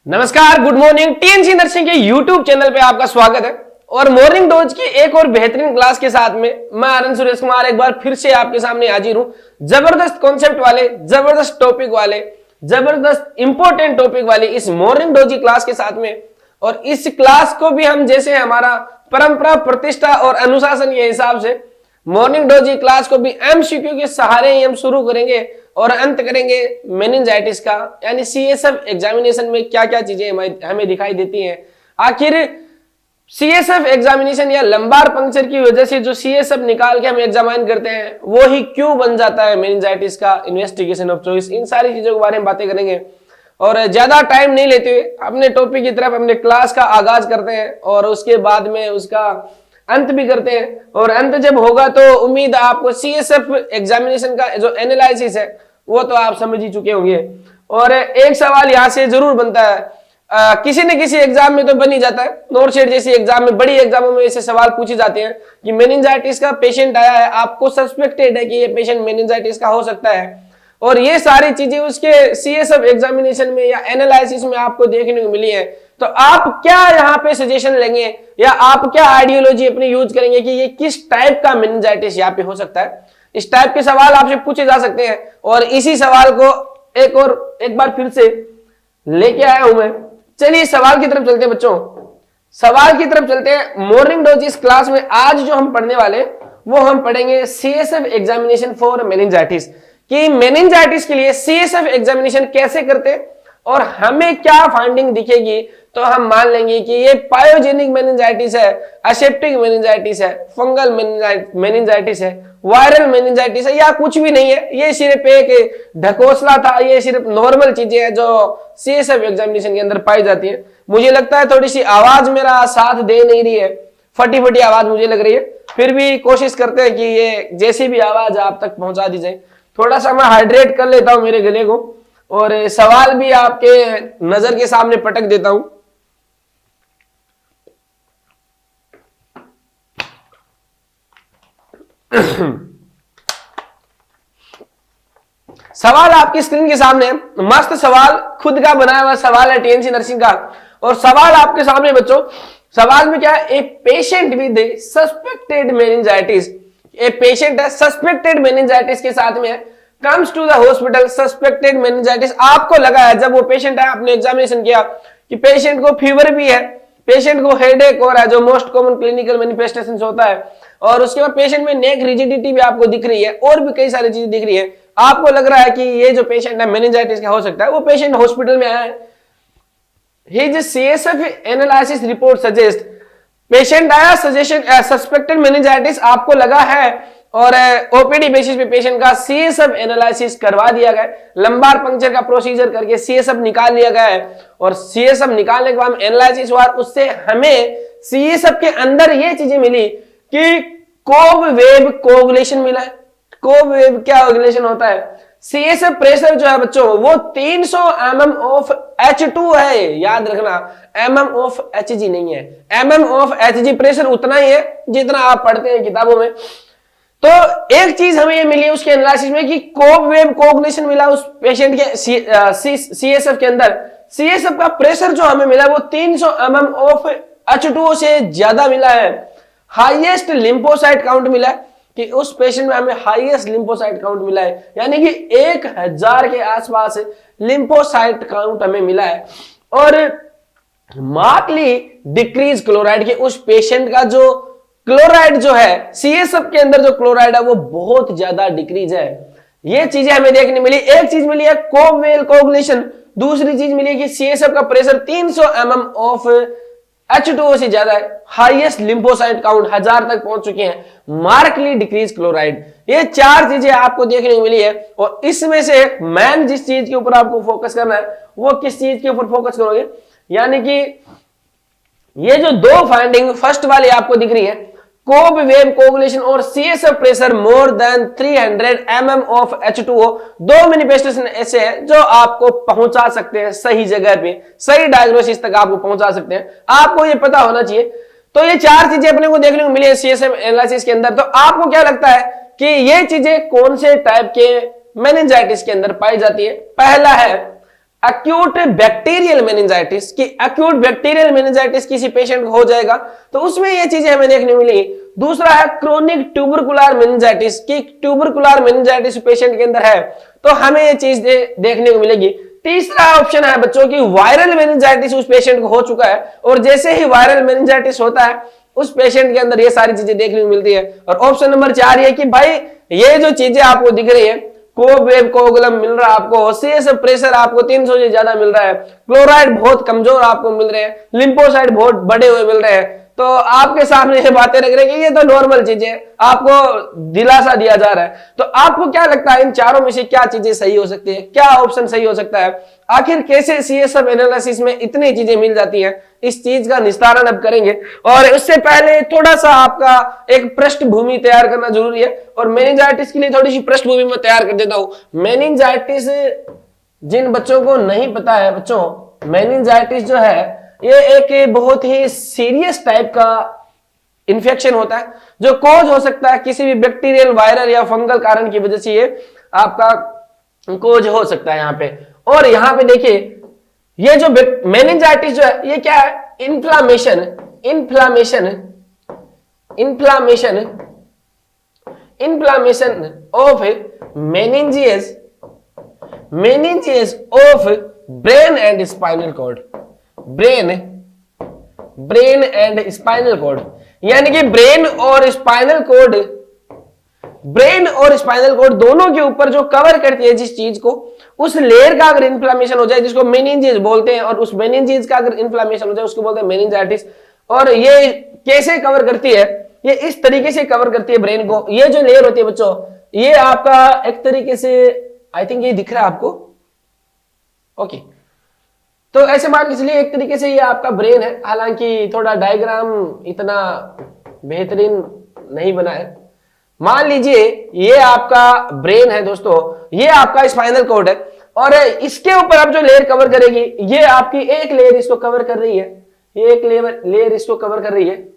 नमस्कार, good morning. TNC nursing के YouTube channel पे आपका स्वागत है और मॉर्निंग डोज की एक और बेहतरीन क्लास के साथ में मैं आनंद सुरेश कुमार एक बार फिर से आपके सामने हाजिर हूं। जबरदस्त कॉन्सेप्ट वाले, जबरदस्त टॉपिक वाले, जबरदस्त इंपॉर्टेंट टॉपिक वाली इस मॉर्निंग डोज की क्लास के साथ में। और इस क्लास को भी हम जैसे हमारा परंपरा, प्रतिष्ठा और अनुशासन के हिसाब से मॉर्निंग डोज की क्लास को भी एमसीक्यू के सहारे ही हम शुरू करेंगे और अंत करेंगे मेनिंजाइटिस का, यानी सीएसएफ एग्जामिनेशन में क्या क्या चीजें हमें दिखाई देती हैं। आखिर सीएसएफ एग्जामिनेशन या लंबार पंक्चर की वजह से जो सीएसएफ निकाल के हम एग्जामिन करते हैं वो ही क्यों बन जाता है मेनिंजाइटिस का इन्वेस्टिगेशन ऑफ चॉइस। इन सारी चीजों के बारे में बातें करेंगे और ज्यादा टाइम नहीं लेते हुए अपने टॉपिक की तरफ अपने क्लास का आगाज करते हैं और उसके बाद में उसका अंत भी करते हैं। और अंत जब होगा तो उम्मीद आपको सीएसएफ एग्जामिनेशन का जो एनालिसिस है वो तो आप समझ ही चुके होंगे। और एक सवाल यहां से जरूर बनता है, किसी न किसी एग्जाम में तो बन ही जाता है। नॉर्थ सेट जैसी एग्जाम में, बड़ी एग्जामों में ऐसे सवाल पूछे जाते हैं कि मेनिंजाइटिस का पेशेंट आया है, आपको सस्पेक्टेड है कि ये पेशेंट मेनिंजाइटिस का हो सकता है। और ये सारी चीजें उसके सीएसएफ एग्जामिनेशन में या एनालिसिस में आपको देखने को मिली है। तो आप क्या यहाँ पे सजेशन लेंगे या आप क्या आइडियोलॉजी अपनी यूज करेंगे कि ये किस टाइप का मेनिंजाइटिस यहाँ पे हो सकता है। इस टाइप के सवाल आपसे पूछे जा सकते हैं और इसी सवाल को एक बार फिर से लेके आया हूं मैं। चलिए सवाल की तरफ चलते हैं बच्चों, सवाल की तरफ चलते हैं। मॉर्निंग डोज इस क्लास में आज जो हम पढ़ने वाले वो हम पढ़ेंगे सीएसएफ एग्जामिनेशन फॉर मेनिंजाइटिस, कि मेनिंजाइटिस के लिए सीएसएफ एग्जामिनेशन कैसे करते और हमें क्या फाइंडिंग दिखेगी तो हम मान लेंगे कि ये पायोजेनिक मेनिंजाइटिस है, असेप्टिक मेनिंजाइटिस है, फंगल मेनिंजाइटिस है, वायरल मेनिंजाइटिस है या कुछ भी नहीं है। ये सिर्फ एक ढकोसला था, ये सिर्फ नॉर्मल चीजें हैं जो सीएसएफ एग्जामिनेशन के अंदर पाई जाती है। मुझे लगता है थोड़ी सी आवाज मेरा साथ दे नहीं रही है, फटी फटी आवाज मुझे लग रही है, फिर भी कोशिश करते हैं कि ये जैसी भी आवाज आप तक पहुंचा दी जाए। थोड़ा सा मैं हाइड्रेट कर लेता हूं मेरे गले को और सवाल भी आपके नजर के सामने पटक देता हूं। सवाल आपकी स्क्रीन के सामने है, मस्त सवाल, खुद का बनाया हुआ सवाल है टीएनसी नर्सिंग का। और सवाल आपके सामने बच्चों, सवाल में क्या है, a patient with suspected meningitis, a patient है सस्पेक्टेड मेनिंजाइटिस के साथ में comes to the hospital suspected meningitis. आपको लगा है जब वो पेशेंट है, आपने एग्जामिनेशन किया कि पेशेंट को फीवर भी है, पेशेंट को हेडेक हो रहा है जो मोस्ट कॉमन क्लिनिकल मैनिफेस्टेशंस होता है, और उसके बाद पेशेंट में नेक रिजिडिटी भी आपको दिख रही है और भी कई सारी चीजें दिख रही है। आपको लग रहा है कि ये जो पेशेंट है मेनिंजाइटिस का हो सकता है। वो पेशेंट हॉस्पिटल में आया है, his CSF analysis report suggest, patient आया सजेशन सस्पेक्टेड मेनिंजाइटिस आपको लगा है और ओपीडी बेसिस पे पेशेंट का सीएसएफ एनालिसिस करवा दिया गया, लंबार पंक्चर का प्रोसीजर करके सीएसएफ निकाल लिया गया है। और सीएसएफ निकालने के बाद एनालिसिस हुआ, उससे हमें सीएसएफ के अंदर ये चीजें मिली कि कोब वेब कोगुलेशन मिला है। कोब वेब क्या कोगुलेशन होता है, सीएसएफ प्रेशर जो है बच्चों वो 300 mm ऑफ H2 है, याद रखना, mm ऑफ Hg नहीं है। mm ऑफ Hg प्रेशर उतना ही है जितना आप पढ़ते हैं किताबों में। तो एक चीज हमें ये मिली है उसके एनालिसिस में कि कोब वेब कोगुलेशन मिला उस पेशेंट के सीएसएफ के अंदर। सीएसएफ का प्रेशर जो हमें मिला वो 300 mm ऑफ H2O से ज्यादा मिला है। हाईएस्ट लिम्फोसाइट काउंट मिला है कि उस पेशेंट में हमें हाईएस्ट लिम्फोसाइट काउंट मिला है, यानी कि 1000 के आसपास लिम्फोसाइट काउंट हमें मिला है। और मार्कली डिक्रीज क्लोराइड के उस पेशेंट का जो क्लोराइड जो है सीएसएफ के अंदर जो क्लोराइड है वो बहुत ज्यादा डिक्रीज है। ये चीजें हमें देखने मिली। एक चीज मिली है कोब वेल कोगुलेशन, दूसरी चीज मिली है कि सीएसएफ का प्रेशर 300 mm ऑफ H2O से ज्यादा है, हाईएस्ट लिम्फोसाइट काउंट 1000 तक पहुंच चुके हैं, मार्कली डिक्रीज क्लोराइड। ये चार चीजें आपको देखने को मिली है। और इसमें से मैन जिस चीज के ऊपर आपको फोकस करना है वो किस चीज के ऊपर फोकस करोगे, यानी कि ये जो दो फाइंडिंग फर्स्ट वाली आपको दिख रही है, कोब वेब कोगुलेशन और CSF pressure more than 300 mm of H2O, दो मैनिफेस्टेशन ऐसे हैं जो आपको पहुंचा सकते हैं सही जगह पे, सही डायग्नोसिस तक आपको पहुंचा सकते हैं। आपको ये पता होना चाहिए। तो ये चार चीजें अपने को देखने को मिली है सीएसएफ एनालिसिस के अंदर। तो आपको क्या लगता है कि ये चीजें कौन से टाइप के मेनिंजाइटिस के अंदर पाई जाती है? एक्यूट बैक्टीरियल मेनिंजाइटिस कि एक्यूट बैक्टीरियल मेनिंजाइटिस किसी पेशेंट को हो जाएगा, तो उसमें ये चीजें हमें देखने को मिलेगी। दूसरा है क्रोनिक ट्यूबरकुलर मेनिंजाइटिस कि ट्यूबरकुलर मेनिंजाइटिस पेशेंट के अंदर है, तो हमें ये चीज देखने को मिलेगी। तीसरा ऑप्शन है बच्चों की वायरल मेनिंजाइटिस उस पेशेंट को हो चुका है, और जैसे ही वायरल मेनिंजाइटिस होता है उस पेशेंट के अंदर ये सारी चीजें देखने को मिलती है। और ऑप्शन नंबर 4 ये कि भाई ये जो चीजें आपको दिख रही है, कोवेव कोगुलम मिल रहा है आपको, सीएस प्रेशर आपको 300 से ज्यादा मिल रहा है, क्लोराइड बहुत कमजोर आपको मिल रहे हैं, लिम्फोसाइट बहुत बड़े हुए मिल रहे हैं, तो आपके सामने ये बातें रख रहे हैं कि ये तो नॉर्मल चीजें, आपको दिलासा दिया जा रहा है। तो आपको क्या लगता है इन चारों में से क्या चीजें सही हो सकती है, क्या ऑप्शन सही हो सकता है? आखिर कैसे सीएसएफ एनालिसिस में इतनी चीजें मिल जाती हैं, इस चीज का निस्तारण अब करेंगे। और उससे पहले थोड़ा सा आपका एक पृष्ठभूमि तैयार करना जरूरी है, और मेनिंजाइटिस के लिए थोड़ी सी पृष्ठभूमि में तैयार कर देता हूं। मेनिंजाइटिस जिन बच्चों को नहीं पता है बच्चों, मेनिंजाइटिस जो है ये एक बहुत ही सीरियस टाइप का इन्फेक्शन होता है, जो कोज हो सकता है किसी भी बैक्टीरियल, वायरल या फंगल कारण की वजह से ये आपका कोज हो सकता है यहाँ पे। और यहाँ पे देखिए ये जो मेनिंजाइटिस जो है ये क्या है, inflammation of meninges of brain and spinal cord, brain and spinal cord, यानी कि ब्रेन और स्पाइनल कॉर्ड दोनों के ऊपर जो कवर करती है जिस चीज को, उस लेयर का अगर इन्फ्लामेशन हो जाए जिसको मेनिंजिस बोलते हैं, और उस मेनिंजिस का अगर इन्फ्लामेशन हो जाए उसको बोलते हैं मेनिंजाइटिस। और ये कैसे कवर करती है, ये इस तरीके से कवर करती है ब्रेन को। ये जो लेयर होती है बच्चों, ये आपका एक तरीके से, आई थिंक ये दिख रहा है आपको, ओके। तो ऐसे मान लीजिए एक तरीके से ये आपका ब्रेन है, हालांकि थोड़ा डायग्राम इतना बेहतरीन नहीं बना है। मान लीजिए ये आपका ब्रेन है दोस्तों, ये आपका स्पाइनल कॉर्ड है, और इसके ऊपर अब जो लेयर कवर करेगी, ये आपकी एक लेयर इसको कवर कर रही है, ये एक लेयर इसको कवर कर रही है।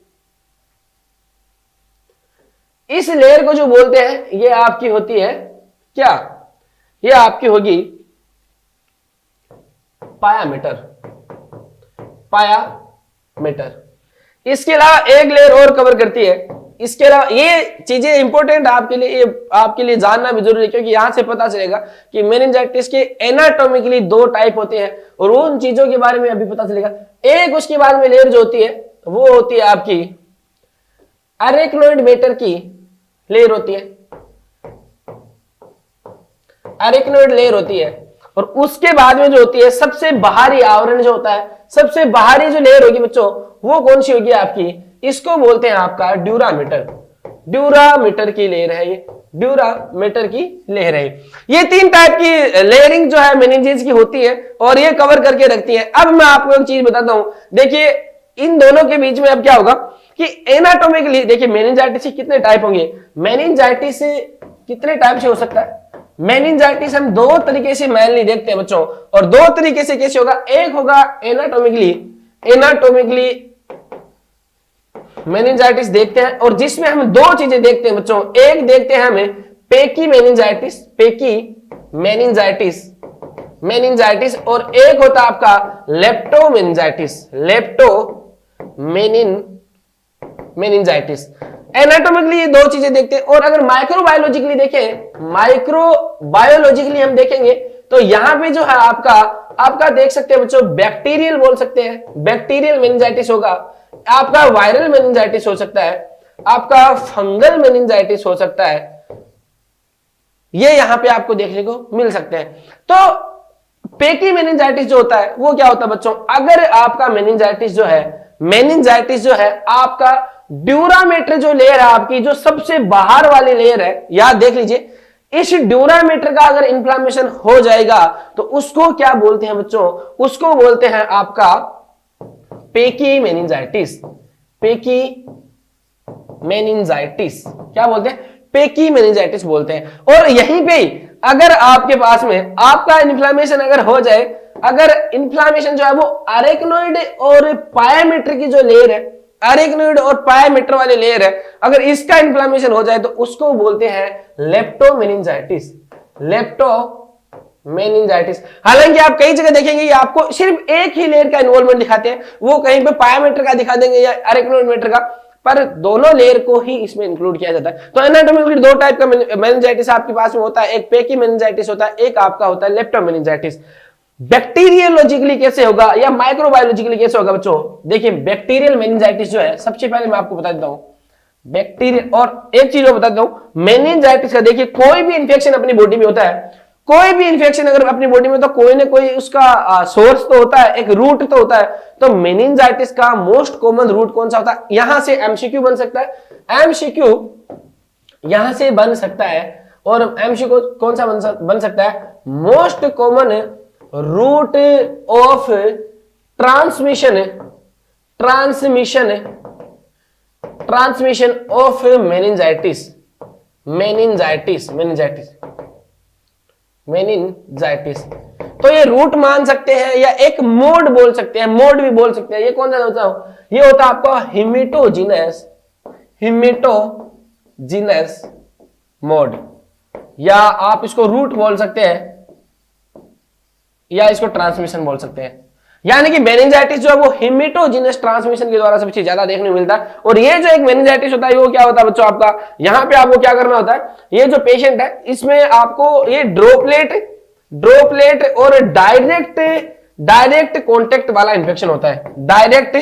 इस लेयर को जो बोलते हैं ये आपकी होती है क्या, ये आपकी होगी पायामेटर। इसके अलावा एक लेयर और कवर करती है। इसके अलावा ये चीजें इंपॉर्टेंट आपके लिए जानना भी जरूरी है, क्योंकि यहां से पता चलेगा कि मेनिंजाइटिस के एनाटॉमिकली 2 टाइप होते हैं, और उन चीजों के बारे में अभी पता चलेगा। एक उसके बाद में लेयर जो होती है वो होती है आपकी अरेक्नोइड मैटर की लेयर होती है, अरेक्नोइड लेयर होती है। और उसके बाद में जो होती है सबसे बाहरी आवरण जो होता है, सबसे बाहरी जो लेयर होगी बच्चों, वो कौन सी होगी आपकी, इसको बोलते हैं आपका ड्यूरामीटर की लेयर है, ये ड्यूरामीटर की लेयर है। ये 3 टाइप की लेयरिंग जो है मेनिंजेस की होती है, और ये कवर करके रखती है। अब मैं आपको एक चीज बताता हूं, देखिए इन दोनों के बीच में अब क्या होगा कि एनाटॉमिकली देखिए मेनिंजाइटिस के कितने टाइप होंगे, मेनिंजाइटिस कितने टाइप से हो सकता है। मेनिंजाइटिस हम 2 तरीके से मेनली देखते हैं बच्चों, और 2 तरीके से कैसे होगा, एक होगा एनाटॉमिकली मेनिंजाइटिस देखते हैं, और जिसमें हम 2 चीजें देखते हैं बच्चों, एक देखते हैं हमें पेकी मेनिंजाइटिस, और एक होता आपका लेप्टोमेनिंजाइटिस। एनाटॉमिकली ये 2 चीजें देखते हैं। और अगर माइक्रोबायोलॉजिकली हम देखेंगे तो यहां पे जो है आपका देख सकते हैं बच्चों, बैक्टीरियल बोल सकते हैं, बैक्टीरियल मेनिंजाइटिस होगा, आपका वायरल मेनिंजाइटिस हो सकता है, आपका फंगल मेनिंजाइटिस हो सकता है, ये यहां पे आपको देखने को मिल सकते हैं। तो पेकी मेनिंजाइटिस जो होता है वो क्या होता है बच्चों, अगर आपका मेनिंजाइटिस जो है आपका ड्यूरामीटर जो लेयर है आपकी, जो सबसे बाहर वाली लेयर है, याद देख लीजिए, इस ड्यूरामीटर का अगर इन्फ्लामेशन हो जाएगा तो उसको क्या बोलते हैं बच्चों, उसको बोलते हैं आपका पेकी मेनिंजाइटिस। क्या बोलते हैं, पेकी मेनिंजाइटिस बोलते हैं। और यहीं पे अगर आपके पास में आपका इन्फ्लामेशन अगर हो जाए, अगर इन्फ्लामेशन जो है वो अरेक्नोइड और पायामीटर की जो लेयर है, अरेक्नोइड और पायामीटर वाली लेयर है, अगर इसका इन्फ्लामेशन हो जाए तो उसको बोलते हैं लेप्टोमेनिंजाइटिस। मेनिंजाइटिस। हालांकि आप कई जगह देखेंगे ये आपको सिर्फ एक ही लेयर का इन्वॉल्वमेंट दिखाते हैं, वो कहीं पे पायामीटर का दिखा देंगे या अरेक्नोमीटर का, पर दोनों लेयर को ही इसमें इंक्लूड किया जाता है। तो एनाटॉमिकली दो टाइप का मेनिंजाइटिस आपके पास में होता है, एक पेकी मेनिंजाइटिस होता है, एक आपका होता है लेप्टोमेनिंजाइटिस। बैक्टीरियोलॉजिकली कैसे होगा या माइक्रोबायोलॉजिकली कैसे होगा बच्चों, देखिए बैक्टीरियल मेनिंजाइटिस जो है, सबसे पहले मैं आपको बता देता हूं बैक्टीरियल, और एक चीज और बता देता हूं मेनिंजाइटिस का, देखिए कोई भी इंफेक्शन अपनी बॉडी में होता है, कोई भी इंफेक्शन अगर अपनी बॉडी में, तो कोई ना कोई उसका सोर्स तो होता है, एक रूट तो होता है। तो मेनिंजाइटिस का मोस्ट कॉमन रूट कौन सा होता है, यहां से एमसीक्यू बन सकता है, एमसीक्यू यहां से बन सकता है, और एमसीक्यू कौन सा बन सकता है, most common route of transmission of meningitis तो ये रूट मान सकते हैं या एक मोड बोल सकते हैं, मोड भी बोल सकते हैं। ये कौन सा होता है, ये होता है आपका हिमेटोजिनस मोड, या आप इसको रूट बोल सकते हैं या इसको ट्रांसमिशन बोल सकते हैं। यानी कि मेनिंजाइटिस जो है वो हिमेटोजिनस ट्रांसमिशन के द्वारा सबसे ज्यादा देखने को मिलता है। और ये जो एक मेनिंजाइटिस होता है वो क्या होता है बच्चों, आपका यहां पे आपको क्या करना होता है, ये जो पेशेंट है इसमें आपको ये ड्रॉपलेट और डायरेक्ट कॉन्टेक्ट वाला इंफेक्शन होता है, डायरेक्ट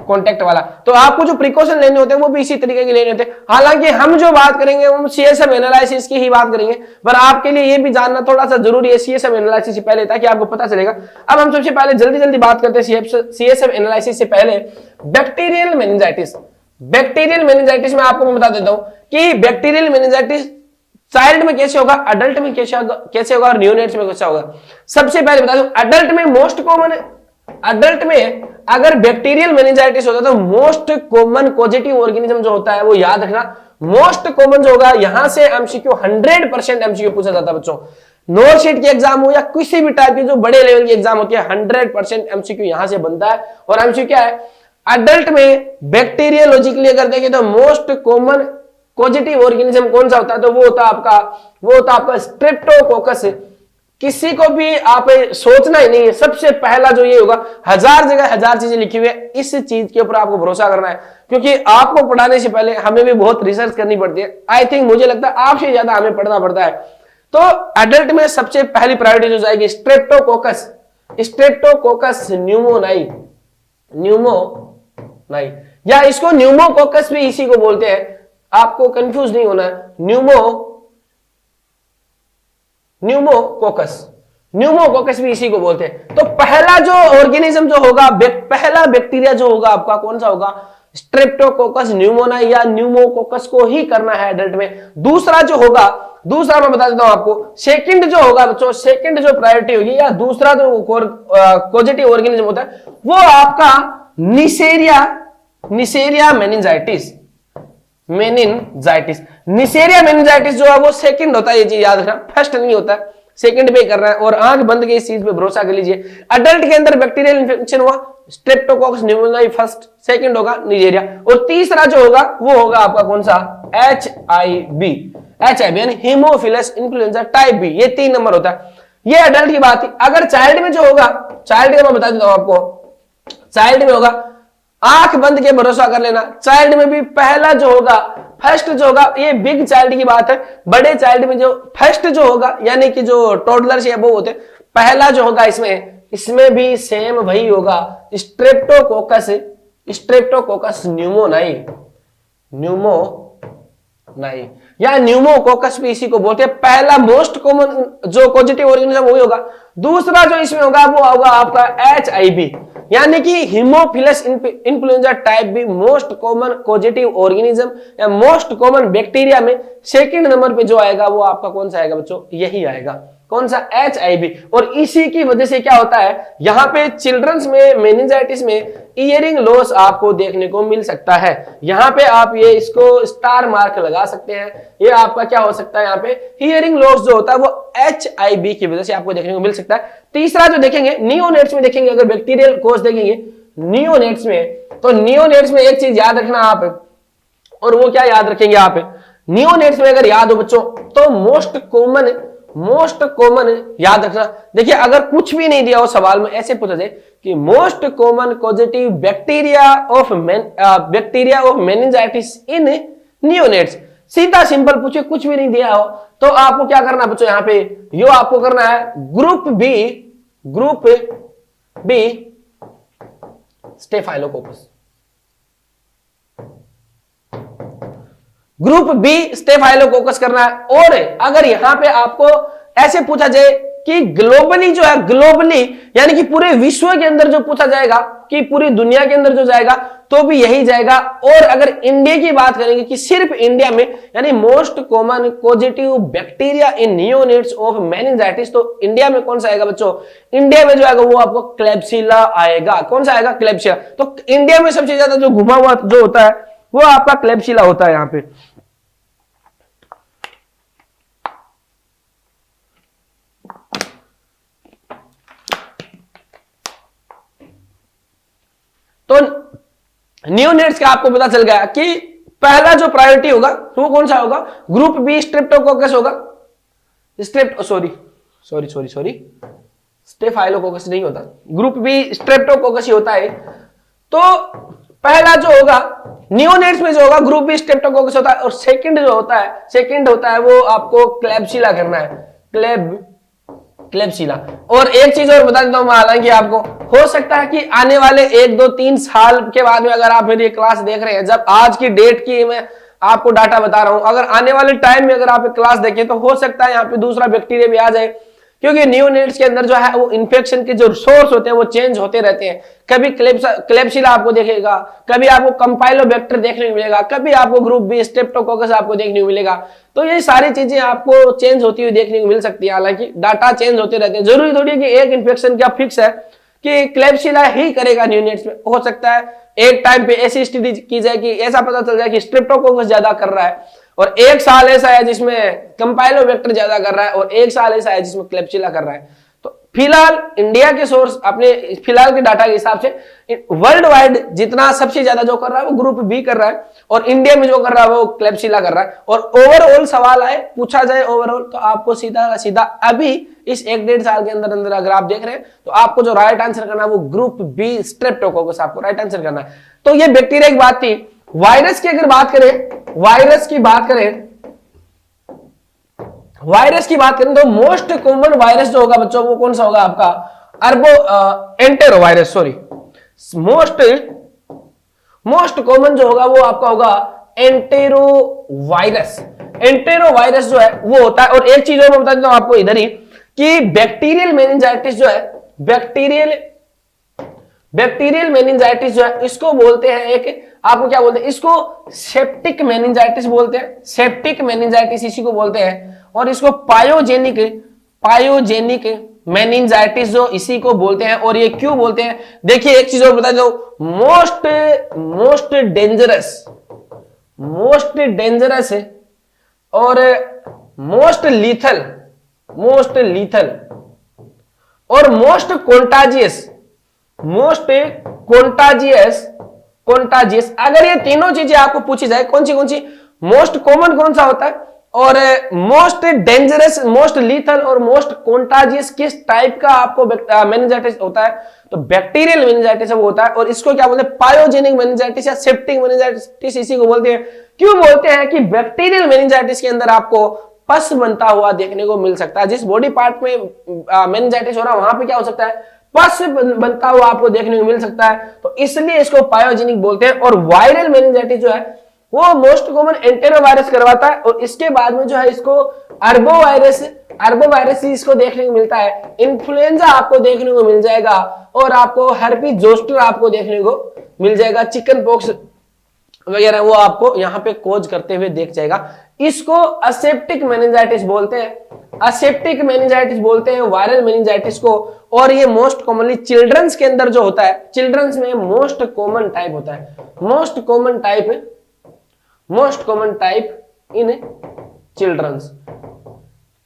कॉन्टेक्ट वाला। तो आपको जो प्रिकॉशन लेने होते हैं वो भी इसी तरीके के लेने होते हैं। हालांकि हम जो बात करेंगे वो सीएसएम एनालिसिस की ही बात करेंगे, पर आपके लिए ये भी जानना थोड़ा सा जरूरी है सीएसएम एनालिसिस से पहले, ताकि आपको पता चलेगा। अब हम सबसे पहले जल्दी बात करते हैं सीएसएम एनालिसिस से पहले बैक्टीरियल मेनिंजाइटिस में आपको मैं बता देता हूं कि बैक्टीरियल मेनिंजाइटिस चाइल्ड में कैसे होगा, अडल्ट में कैसे होगा और न्यूनेट्स में कैसे होगा। सबसे पहले बता दूं, अडल्ट में मोस्ट कॉमन, अडल्ट में अगर बैक्टीरियल मेनिंजाइटिस होता है तो मोस्ट कॉमन पॉजिटिव ऑर्गेनिज्म जो होता है वो याद रखना, मोस्ट कॉमन जो होगा, यहां से एमसीक्यू 100% एमसीक्यू पूछा जाता है बच्चों। नोट शीट के एग्जाम हो या किसी भी टाइप की जो बड़े लेवल की एग्जाम होती है, 100% एमसीक्यू यहां से बनता है। और एमसीक्यू क्या है, अडल्ट में बैक्टीरियोलॉजिकली अगर देखें तो मोस्ट कॉमन पॉजिटिव ऑर्गेनिज्म कौन सा होता है, तो वो होता है आपका स्ट्रेप्टोकोकस। किसी को भी आप सोचना ही नहीं है, सबसे पहला जो ये होगा, 1000 जगह 1000 चीजें लिखी हुई है, इस चीज के ऊपर आपको भरोसा करना है, क्योंकि आपको पढ़ाने से पहले हमें भी बहुत रिसर्च करनी पड़ती है। आई थिंक मुझे लगता है आपसे ज्यादा हमें पढ़ना पड़ता है। तो एडल्ट में सबसे पहली प्रायोरिटी जो जाएगी स्ट्रेप्टोकोकस न्यूमोनाई, या इसको न्यूमोकोकस भी इसी को बोलते हैं, आपको कंफ्यूज नहीं होना है। न्यूमोकोकस भी इसी को बोलते हैं। तो पहला जो ऑर्गेनिज्म जो होगा, पहला बैक्टीरिया जो होगा आपका कौन सा होगा, स्ट्रेप्टोकोकस न्यूमोनाई या न्यूमोकोकस को ही करना है एडल्ट में। दूसरा जो होगा, दूसरा मैं बता देता हूं आपको, सेकंड जो होगा बच्चों, सेकंड जो प्रायोरिटी होगी या दूसरा जो पॉजिटिव ऑर्गेनिज्म होता है वो आपका निसेरिया मेनिंजाइटिस जो है वो सेकंड होता है। ये चीज याद रखना, फर्स्ट नहीं होता है, सेकंड पे करना है। और आंख बंद के इस चीज पे भरोसा कर लीजिए। अडल्ट के अंदर बैक्टीरियल इंफेक्शन हुआ, स्ट्रेप्टोकोकस न्यूमोनाई फर्स्ट, सेकंड होगा निजेरिया, और तीसरा जो होगा वो होगा आपका कौन सा, HIV यानी हीमोफिलस इन्फ्लुएंजा टाइप बी, ये 3 नंबर होता है। ये अडल्ट की बात थी। अगर चाइल्ड में जो होगा, चाइल्ड का मैं बता देता हूं आपको, चाइल्ड में होगा, आंख बंद के भरोसा कर लेना, चाइल्ड में भी पहला जो होगा, फर्स्ट जो होगा, ये बिग चाइल्ड की बात है। बड़े चाइल्ड में जो फर्स्ट जो होगा, यानी कि जो टोडलर्स या वो होते, पहला जो होगा इसमें भी सेम वही होगा, स्ट्रेप्टोकोकस न्यूमोनाई या न्यूमोकोकस भी इसी को बोलते हैं। पहला मोस्ट कॉमन जो पॉजिटिव ऑर्गेनिज्म वही होगा। दूसरा जो इसमें होगा वो होगा आपका HIV, यानी कि haemophilus influenza type B, most common positive organism या मोस्ट कॉमन बैक्टीरिया में सेकंड नंबर पे जो आएगा वो आपका कौन सा आएगा बच्चों, यही आएगा, कौन सा, HIV। और इसी की वजह से क्या होता है, यहां पे चिल्ड्रंस में मेनिंजाइटिस में ईयरिंग लॉस आपको देखने को मिल सकता है। यहां पे आप ये इसको स्टार मार्क लगा सकते हैं। ये आपका क्या हो सकता है, यहाँ पे हीयरिंग लॉस जो होता है वो HIV की वजह से आपको देखने को मिल सकता है। तीसरा जो देखेंगे नियोनेट्स में देखेंगे, अगर बैक्टीरियल कोष देखेंगे नियोनेट्स में, तो नियोनेट्स में एक चीज याद रखना आप, और वो क्या याद रखेंगे आप, नियोनेट्स में अगर याद हो बच्चों, तो मोस्ट कॉमन मोस्ट कॉमन, याद रखना, देखिए अगर कुछ भी नहीं दिया हो सवाल में, ऐसे पूछा जाए कि most common causative bacteria of meningitis in neonates, सीधा सिंपल पूछे, कुछ भी नहीं दिया हो तो आपको क्या करना बच्चों, यहां पे यो आपको करना है group B staphylococcus, group B staphylococcus करना है। और अगर यहां पे आपको ऐसे पूछा जाए कि ग्लोबली जो है, ग्लोबली यानी कि पूरे विश्व के अंदर जो पूछा जाएगा, कि पूरी दुनिया के अंदर जो जाएगा तो भी यही जाएगा। और अगर इंडिया की बात करेंगे कि सिर्फ इंडिया में, यानी most common causative bacteria in neonates of meningitis, तो इंडिया में कौन सा आएगा बच्चों, इंडिया में जो आएगा वो आपको क्लेब्सिला आएगा। कौन सा आएगा, क्लेब्सिला। तो इंडिया में सबसे ज्यादा जो घुमा हुआ जो होता है वो आपका क्लेब्सिला होता है यहां पे। तो नियोनेट्स का आपको पता चल गया कि पहला जो प्रायोरिटी होगा वो कौन सा होगा, ग्रुप बी स्ट्रेप्टोकोकस होगा। स्टेफाइलोकोकस नहीं होता, ग्रुप बी स्ट्रेप्टोकोकस ही होता है। तो पहला जो होगा नियोनेट्स में जो होगा ग्रुप बी स्ट्रेप्टोकोकस होता है। और सेकंड जो होता है वो आपको क्लेब्सिला करना है, क्लेब्सिला। और एक चीज और बता देता हूं मैं, हालांकि आपको हो सकता है कि आने वाले 1, 2, 3 साल के बाद में अगर आप मेरी क्लास देख रहे हैं, जब आज की डेट की मैं आपको डाटा बता रहा हूं, अगर आने वाले टाइम में अगर आप क्लास देखें तो हो सकता है यहाँ पे दूसरा बैक्टीरिया भी आ जाए, क्योंकि नियोनेट्स के अंदर जो है वो इन्फेक्शन के जो सोर्स होते हैं वो चेंज होते रहते हैं। कभी क्लेब्सिला आपको देखेगा, कभी आपको कंपाइलोबैक्टर देखने को मिलेगा, कभी आपको ग्रुप बी स्ट्रेप्टोकोकस आपको देखने को मिलेगा। तो ये सारी चीजें आपको चेंज होती हुई देखने को मिल सकती है, हालांकि डाटा चेंज होते रहते हैं। जरूरी थोड़ी है कि एक इन्फेक्शन क्या फिक्स है कि क्लेब्सिला ही करेगा नियोनेट्स में। हो सकता है एक टाइम पे ऐसी स्टडी की जाए कि ऐसा पता चल जाए कि स्ट्रेप्टोकोकस ज्यादा कर रहा है, और एक साल ऐसा है जिसमें कंपाइलोबैक्टर ज्यादा कर रहा है, और एक साल ऐसा है जिसमें क्लेब्सिला कर रहा है। तो फिलहाल इंडिया के सोर्स, अपने फिलहाल के डाटा के हिसाब से वर्ल्ड वाइड जितना सबसे ज्यादा जो कर रहा है वो ग्रुप बी कर रहा है, और इंडिया में जो कर रहा है वो क्लेब्सिला कर रहा है। और ओवरऑल सवाल आए, पूछा जाए ओवरऑल, तो आपको सीधा सीधा अभी इस 1-1.5 साल के अंदर अंदर अगर आप देख रहे हैं तो आपको जो राइट आंसर करना है वो ग्रुप बी स्ट्रेप्टोकोकस आपको राइट आंसर करना है। तो ये बैक्टीरिया की बात थी। वायरस की अगर बात करें, वायरस की बात करें तो मोस्ट कॉमन वायरस जो होगा बच्चों वो कौन सा होगा आपका, एंटेरोवायरस, सॉरी, मोस्ट कॉमन जो होगा वो आपका होगा एंटेरोवायरस। एंटेरोवायरस जो है वो होता है। और एक चीज और मैं बता देता हूं आपको इधर ही कि बैक्टीरियल मेनिंजाइटिस जो है, बैक्टीरियल मेनिंजाइटिस जो है इसको बोलते हैं, एक आपको क्या बोलते हैं, इसको सेप्टिक मेनिंजाइटिस बोलते हैं, सेप्टिक मेनिंजाइटिस इसी को बोलते हैं। और इसको पायोजेनिक मेनिंजाइटिस जो इसी को बोलते हैं। और ये क्यों बोलते हैं, देखिए एक चीज और बता दो, मोस्ट डेंजरस और मोस्ट लीथल और मोस्ट कॉन्टाजियस। अगर ये तीनों चीजें आपको पूछी जाए, कौन सी मोस्ट कॉमन कौन सा होता है, और मोस्ट डेंजरस, मोस्ट लीथल और मोस्ट कॉन्टाजियस किस टाइप का आपको मेनिंजाइटिस होता है, तो बैक्टीरियल मेनिंजाइटिस वो होता है। और इसको क्या बोलते हैं, पायोजेनिक मेनिंजाइटिस या सेप्टिक मेनिंजाइटिस इसी को बोलते हैं। क्यों बोलते हैं कि बैक्टीरियल मेनिंजाइटिस के अंदर आपको पस बनता हुआ देखने को मिल सकता है। जिस बॉडी पार्ट में मेनिंजाइटिस हो रहा है वहां पे क्या हो सकता है, पस बनता हुआ आपको देखने को मिल सकता है, तो इसलिए इसको पायोजेनिक बोलते हैं। और वायरल मेनिंजाइटिस जो है वो मोस्ट कॉमन एंटेरोवायरस करवाता है, और इसके बाद में जो है इसको अर्बोवायरस इसको देखने को मिलता है। इन्फ्लुएंजा आपको देखने को मिल जाएगा, और आपको हर्पीज जोस्टर आपको देखने को मिल जाएगा, चिकन पॉक्स वगैरह वो आपको यहाँ पे खोज करते हुए देख जाएगा। इसको असेप्टिक मेनिंजाइटिस बोलते हैं, वायरल मेनिंजाइटिस को। और ये मोस्ट कॉमनली चिल्ड्रंस के अंदर जो होता है, चिल्ड्रंस में मोस्ट कॉमन टाइप होता है, most common type in childrens.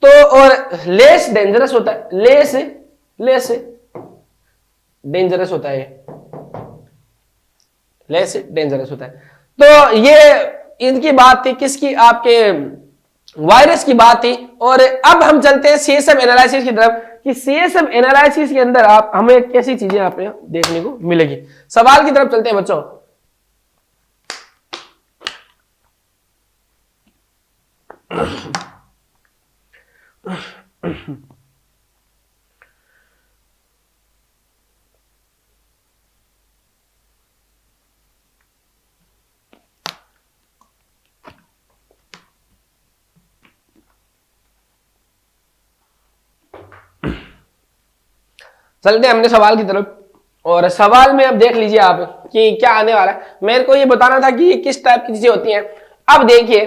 तो और लेस डेंजरस होता है, लेस डेंजरस होता है। तो ये इनकी बात थी किसकी, आपके वायरस की बात थी। और अब हम चलते हैं सीएसएफ एनालिसिस की तरफ कि सीएसएफ एनालिसिस के अंदर आप हमें कैसी चीजें आप देखने को मिलेगी। सवाल की तरफ चलते हैं बच्चों। चलते हैं हमने सवाल की तरफ। और सवाल में अब देख लीजिए आप कि क्या आने वाला है। मेरे को ये बताना था कि ये किस टाइप की चीजें होती हैं। अब देखिए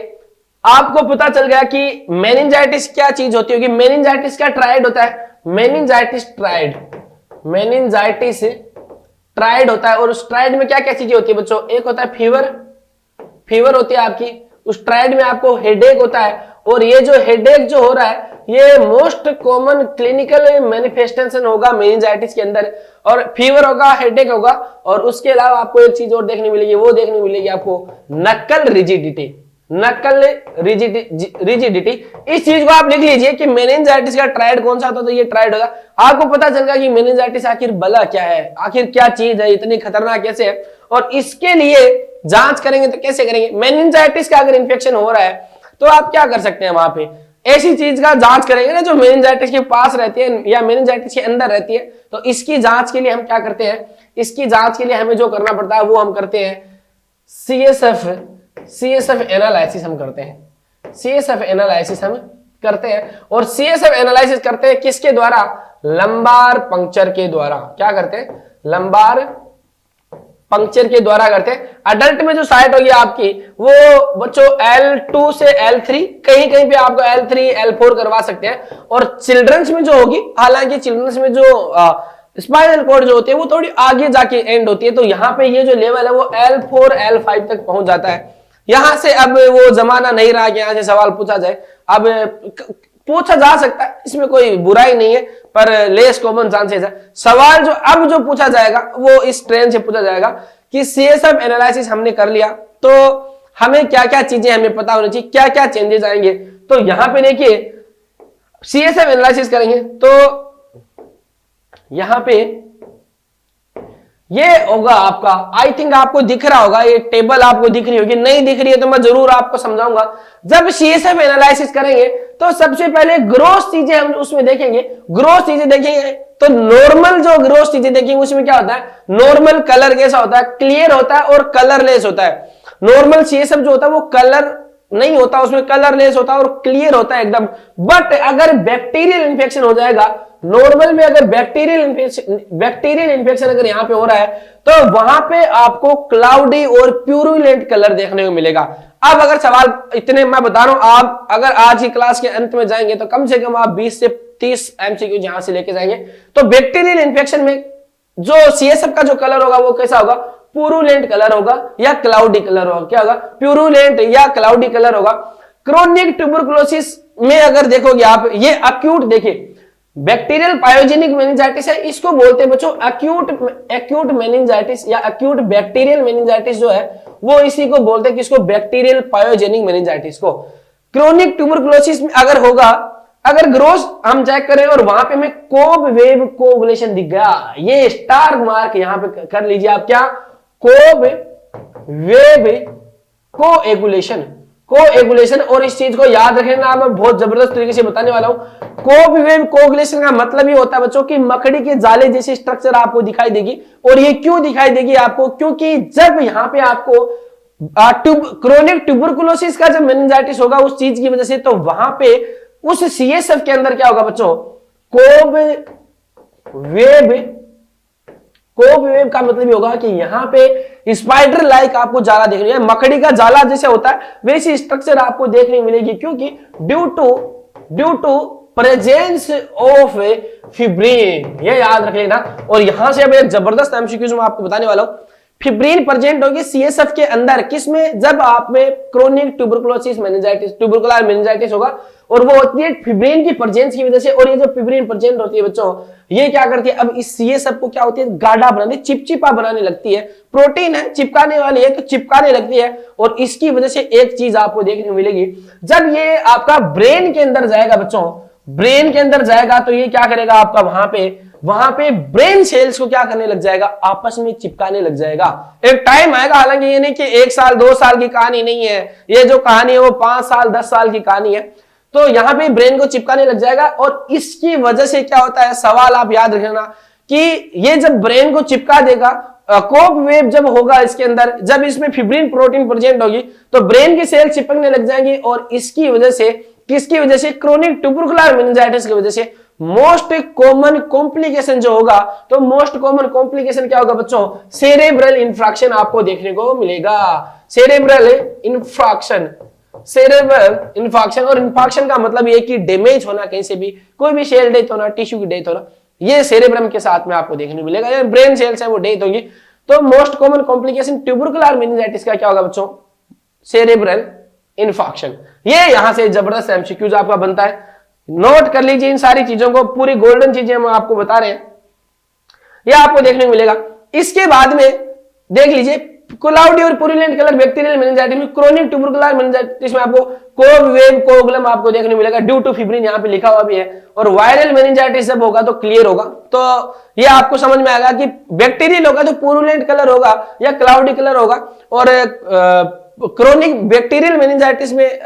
आपको पता चल गया कि मेनिंजाइटिस क्या चीज होती होगी। मेनिंजाइटिस का ट्राइड होता है, मेनिंजाइटिस ट्राइड, मेनिंजाइटिस ट्राइड होता है। और उस ट्राइड में क्या क्या चीजें होती है बच्चों, एक होता है फीवर, फीवर होती है आपकी। उस ट्राइड में आपको हेडेक होता है। और ये जो हेडेक जो हो रहा है ये मोस्ट कॉमन क्लिनिकल मैनिफेस्टेशन होगा मेनिंजाइटिस के अंदर। और फीवर होगा, हेडेक होगा। और उसके अलावा आपको एक चीज और देखने मिलेगी, वो देखने मिलेगी आपको नक्कल रिजिडिटी, नक्कल रिजिडिटी। इस चीज को आप लिख लीजिए कि मेनिंजाइटिस का ट्राइड कौन सा होता है, तो ये ट्राइड होगा। आपको पता चल गया कि मेनिंजाइटिस आखिर भला क्या है, आखिर क्या चीज है, इतनी खतरनाक कैसे है। और इसके लिए जांच करेंगे तो कैसे करेंगे। मेनिंजाइटिस का अगर इंफेक्शन हो रहा है तो आप क्या कर सकते हैं, वहां पे ऐसी चीज का जांच करेंगे ना जो मेनिंजाइटिस के पास रहती है या मेनिंजाइटिस के अंदर रहती है। तो इसकी जांच के लिए हम क्या करते हैं, इसकी जांच के लिए हमें जो करना पड़ता है वो हम करते हैं सीएसएफ एनालिसिस हम करते हैं, सीएसएफ एनालिसिस हम करते हैं। और सीएसएफ एनालिसिस करते हैं किसके द्वारा, लंबार पंक्चर के द्वारा। क्या करते हैं, लंबार पंक्चर के द्वारा करते हैं। अडल्ट में जो साइट होगी आपकी वो बच्चों L2 से L3, कहीं कहीं पे आपको L3 L4 करवा सकते हैं। और चिल्ड्रंस में जो होगी, हालांकि चिल्ड्रंस में जो स्पाइनल कॉर्ड जो होती है वो थोड़ी आगे जाके एंड होती है। तो यहाँ पे ये जो लेवल है वो L4 L5 तक पहुंच जाता है। यहां से अब वो जमाना नहीं रहा कि यहां से सवाल पूछा जाए। अब पूछा जा सकता है, इसमें कोई बुराई नहीं है, पर लेस कॉमन चांसेस है। सवाल जो अब जो पूछा जाएगा वो इस ट्रेन से पूछा जाएगा कि सीएसएफ एनालिसिस हमने कर लिया तो हमें क्या क्या चीजें हमें पता होनी चाहिए, क्या क्या चेंजेस आएंगे। तो यहां पे देखिए सीएसएफ एनालिसिस करेंगे तो यहां पे ये होगा आपका, आई थिंक आपको दिख रहा होगा, ये टेबल आपको दिख रही होगी, नहीं दिख रही है तो मैं जरूर आपको समझाऊंगा। जब सीएसएफ एनालिसिस करेंगे तो सबसे पहले ग्रोस चीजें हम उसमें देखेंगे। ग्रोस चीजें देखेंगे तो नॉर्मल जो ग्रोस चीजें देखेंगे उसमें क्या होता है, नॉर्मल कलर कैसा होता है, क्लियर होता है और कलरलेस होता है। नॉर्मल सीएसएफ जो होता है वो कलर नहीं होता, उसमें कलरलेस होता है और क्लियर होता है एकदम। बट अगर बैक्टीरियल इंफेक्शन हो जाएगा, नॉर्मल में अगर बैक्टीरियल इंफेक्शन अगर यहां पे हो रहा है तो वहां पे आपको क्लाउडी और प्यूरुलेंट कलर देखने को मिलेगा। अब अगर सवाल इतने मैं बता रहा हूं, आप अगर आज की क्लास के अंत में जाएंगे तो कम से कम आप 20 से 30 एमसीक्यू यहां से लेके जाएंगे। तो बैक्टीरियल इंफेक्शन में जो सीएसएफ का जो कलर होगा वो कैसा होगा, प्यूरुलेंट कलर होगा या क्लाउडी कलर होगा। क्या होगा, प्यूरुलेंट या क्लाउडी कलर होगा। क्रोनिक ट्यूबरकुलोसिस में अगर देखोगे आप, ये अक्यूट, देखिए बैक्टीरियल पायोजेनिक मेनिंजाइटिस है, इसको बोलते हैं बच्चों एक्यूट मेनिंजाइटिस या एक्यूट बैक्टीरियल मेनिंजाइटिस जो है वो इसी को बोलते हैं, किसको, बैक्टीरियल पायोजेनिक मेनिंजाइटिस को। क्रोनिक ट्यूबरकुलोसिस में अगर होगा, अगर ग्रोस हम चेक करें और वहां पे हमें कोब वेव कोगुलेशन दिख गया, ये स्टार मार्क यहां पे कर लीजिए आप, क्या, कोब वेव कोएगुलेशन, कोएगुलेशन। और इस चीज को याद रखना, मैं बहुत जबरदस्त तरीके से बताने वाला हूं। कोब वेव कोएगुलेशन का मतलब ये होता है बच्चों कि मकड़ी के जाले जैसी स्ट्रक्चर आपको दिखाई देगी। और ये क्यों दिखाई देगी आपको, क्योंकि जब यहां पे आपको क्रोनिक ट्यूबरकुलोसिस का जब मेनिंजाइटिस होगा उस चीज की वजह से, तो वहां पे उस सीएसएफ के अंदर क्या होगा बच्चों, कोब वेव का मतलब ये होगा कि यहां पे स्पाइडर लाइक आपको जाला देखने है, मकड़ी का जाला जैसे होता है वैसी स्ट्रक्चर आपको देखने मिलेगी। क्योंकि due to presence of fibrin, ये याद रख लेना। और यहां से अब एक जबरदस्त एमसीक्यूज मैं आपको बताने वाला हूं। फिब्रिन प्रेजेंट होगी सीएसएफ के अंदर, किसमें, जब आप में chronic tuberculosis meningitis, tubercular meningitis होगा, और वो होती है फिब्रिन की प्रेजेंस की वजह से। और ये जो फिब्रिन प्रेजेंट होती है बच्चों, ये क्या करती है, अब इस सीएसएफ को क्या होती है, गाढ़ा बनाती है, चिपचिपा बनाने लगती है। प्रोटीन है, चिपकाने वाली है, तो चिपकाने लगती है। और इसकी वजह से एक चीज आपको देखने को मिलेगी, जब ये आपका ब्रेन के अंदर जाएगा बच्चों, ब्रेन के अंदर जाएगा तो ये क्या करेगा, आपका वहां पे ब्रेन सेल्स को क्या करने लग जाएगा, आपस में चिपकाने लग जाएगा। एक टाइम आएगा, हालांकि ये नहीं कि 1 साल 2 साल की कहानी नहीं है, ये जो कहानी है वो 5 साल 10 साल की कहानी है। तो यहां पे ब्रेन को चिपकाने लग जाएगा, और इसकी वजह से क्या होता है, सवाल आप याद रखना कि ये जब ब्रेन को चिपका देगा, कोप वेव जब होगा इसके अंदर, जब इसमें फिब्रिन प्रोटीन प्रेजेंट होगी तो ब्रेन की सेल चिपकने लग जाएंगी, और इसकी वजह से, किसकी वजह से, क्रोनिक ट्यूबरकुलर मेनिंजाइटिस की वजह से मोस्ट कॉमन कॉम्प्लिकेशन जो होगा, तो मोस्ट कॉमन कॉम्प्लिकेशन क्या होगा बच्चों, सेरेब्रल इंफ्रैक्शन आपको देखने को मिलेगा। सेरेब्रल इंफ्रैक्शन, सेरेब्रल इंफ्रैक्शन, और इंफ्रैक्शन का मतलब ये कि डैमेज होना, कहीं से भी कोई भी सेल डेथ होना, टिश्यू की डेथ होना, ये सेरेब्रम के साथ में आपको देखने को मिलेगा। या ब्रेन सेल्स है वो डेथ होगी। तो most common complication tubercular meningitis का क्या होगा बच्चों, सेरेब्रल इंफ्रैक्शन। ये यहां से जबरदस्त एमसीक्यूज आपका बनता है, नोट कर लीजिए इन सारी चीजों को, पूरी गोल्डन चीजें हम आपको बता रहे हैं, ये आपको देखने को मिलेगा। इसके बाद में देख लीजिए क्लाउडी और पुरुलेंट कलर बैक्टीरियल मेनिंजाइटिस में, क्रोनिक ट्यूबरकुलर मेनिंजाइटिस में आपको कोव वेव कोगुलम आपको देखने को मिलेगा, ड्यू टू फिब्रिन यहां पे लिखा हुआ भी है। और वायरल मेनिंजाइटिस जब होगा तो क्लियर होगा, तो ये आपको समझ में आएगा कि बैक्टीरियल होगा तो पुरुलेंट कलर होगा या क्लाउडी कलर होगा, और क्रोनिक बैक्टीरियल मेनिंजाइटिस में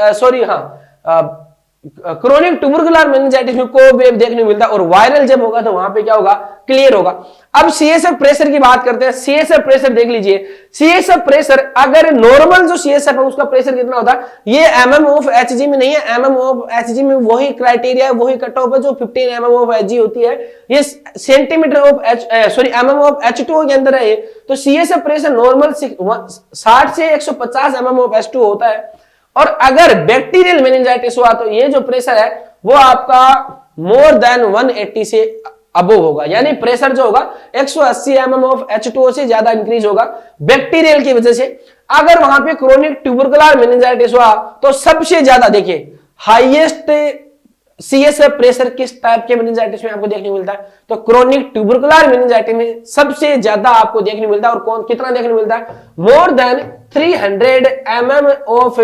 क्रोनिक ट्यूबरकुलर मेनिंजाइटिस में कोव वेव देखने को मिलता है, और वायरल जब होगा तो वहां पे क्या होगा, क्लियर होगा। अब सीएसएफ प्रेशर की बात करते हैं। सीएसएफ प्रेशर देख लीजिए, सीएसएफ प्रेशर अगर नॉर्मल जो सीएसएफ है उसका प्रेशर कितना होता है, ये एमएम ऑफ एचजी में नहीं है, एमएम ऑफ एचजी में वही क्राइटेरिया है, वही कट ऑफ है जो 15 एमएम ऑफ एचजी होती है, ये centimetre of MM of H2O के अंदर है। तो सीएसएफ प्रेशर नॉर्मल 60 से 150 एमएम ऑफ H2O होता है, और अगर बैक्टीरियल मेनिंजाइटिस हुआ तो ये जो प्रेशर है वो आपका मोर देन 180 से अबव होगा, यानी प्रेशर जो होगा 180 एमएम ऑफ H2O से ज्यादा इंक्रीज होगा बैक्टीरियल की वजह से। अगर वहां पे क्रोनिक ट्यूबरकुलर मेनिंजाइटिस हुआ तो सबसे ज्यादा देखिए हाईएस्ट सीएसएफ प्रेशर किस टाइप के मेनिंजाइटिस में आपको देखने को मिलता है, तो क्रोनिक ट्यूबरकुलर मेनिंजाइटिस में सबसे ज्यादा आपको देखने को मिलता है। और कौन कितना देखने को मिलता है, more than 300 MM of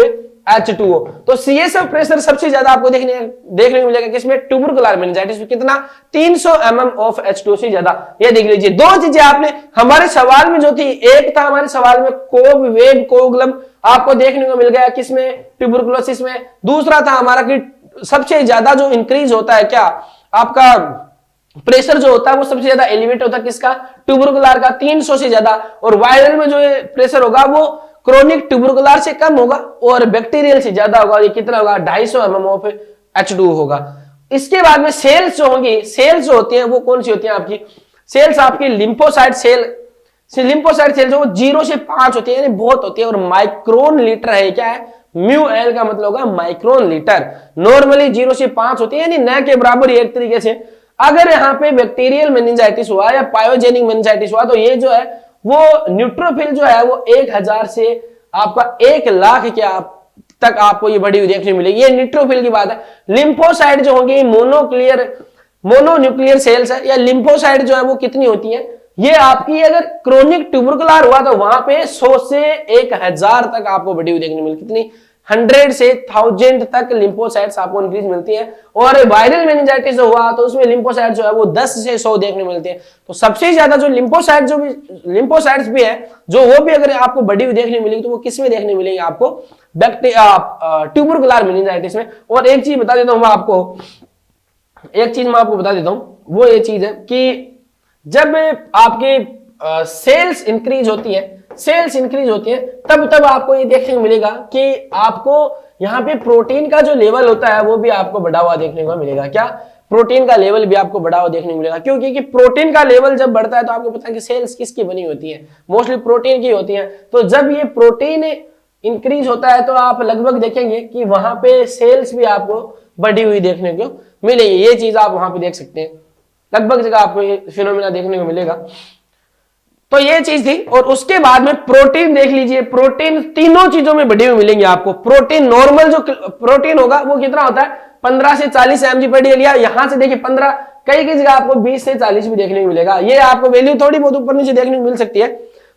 H2O। तो सीएसएफ प्रेशर सबसे ज्यादा आपको देखने को मिलेगा किसमें, ट्यूबरकुलर मेनिंजाइटिस में, कितना, 300 एमएम ऑफ H2O से ज्यादा। ये देख लीजिए, दो चीजें आपने हमारे सवाल में जो थी, एक था हमारे सवाल में कोव वेव कोगुलम आपको देखने को मिल गया किसमें, ट्यूबरकुलोसिस में। दूसरा था हमारा कि सबसे ज्यादा जो इंक्रीज होता है क्या, आपका प्रेशर जो होता है वो सबसे ज्यादा एलिवेट होता है किसका, ट्यूबरकुलर का, 300 से ज्यादा। और वायरल में जो प्रेशर होगा वो क्रोनिक ट्यूबरकुलर से कम होगा और बैक्टीरियल से ज्यादा होगा। ये कितना होगा, 250 एमएम ऑफ H2O होगा। इसके बाद में सेल्स जो होंगी, सेल्स जो होती हैं वो कौन सी होती हैं आपकी, सेल्स आपकी लिम्फोसाइट सेल, लिम्फोसाइट सेल जो 0 से 5 होती है, यानी बहुत होती है, और माइक्रोन लीटर है। क्या है, म्यू एल का मतलब होगा माइक्रोन लीटर। नॉर्मली 0 से 5 होती है, यानी न के बराबर। एक तरीके से अगर यहाँ पे बैक्टीरियल मेनिंजाइटिस हुआ या पायोजेनिक मेनिंजाइटिस हुआ तो ये जो है वो न्यूट्रोफिल जो है वो 1000 से आपका 1 लाख के तक आपको ये बढ़ी हुई देखने मिलेगी। ये न्यूट्रोफिल की बात है। लिम्फोसाइट जो होंगे मोनोन्यूक्लियर सेल्स है, या लिम्फोसाइट जो है वो कितनी होती है, ये आपकी अगर क्रोनिक ट्यूबरकुलर हुआ तो वहां पे 100 से 1000 तक आपको बढ़ी हुई देखने मिलेगी। कितनी, 100 से 1000 तक लिम्फोसाइट्स आपको इंक्रीज मिलती है। और वायरल मेनिंजाइटिस हुआ तो उसमें लिम्फोसाइट जो है वो 10 से 100 देखने मिलती है। तो सबसे ज्यादा जो लिम्फोसाइट्स भी है जो वो भी अगर आपको बढ़ी हुई देखने मिलेगी तो वो किस में देखने मिलेगी आपको, ट्यूबरकुलर मेनिंजाइटिस में। और एक चीज बता देता हूं मैं आपको, वो ये चीज है कि जब आपके सेल्स इंक्रीज होती है तब आपको ये देखने को मिलेगा कि आपको यहाँ पे प्रोटीन का जो लेवल होता है वो भी आपको बढ़ा हुआ देखने को मिलेगा। क्या, प्रोटीन का लेवल भी आपको बढ़ा हुआ देखने को मिलेगा। क्योंकि प्रोटीन का लेवल जब बढ़ता है तो आपको पता है कि सेल्स किसकी बनी होती है, मोस्टली प्रोटीन की होती है। तो जब ये प्रोटीन इंक्रीज होता है तो आप लगभग देखेंगे कि वहां पे सेल्स भी आपको बढ़ी हुई देखने को मिलेगी। ये चीज आप वहां पे देख सकते हैं, लगभग जगह आपको ये फिनोमेना देखने को मिलेगा। तो ये चीज थी। और उसके बाद में प्रोटीन देख लीजिए, प्रोटीन तीनों चीजों में बढ़ी हुई मिलेंगे आपको। प्रोटीन नॉर्मल जो प्रोटीन होगा वो कितना होता है 15 से 40 mg पर डे लिया, यहां से देखिए 15, कई जगह आपको 20 से 40 भी देखने को मिलेगा। ये आपको वैल्यू थोड़ी बहुत ऊपर नीचे देखने को मिल सकती है।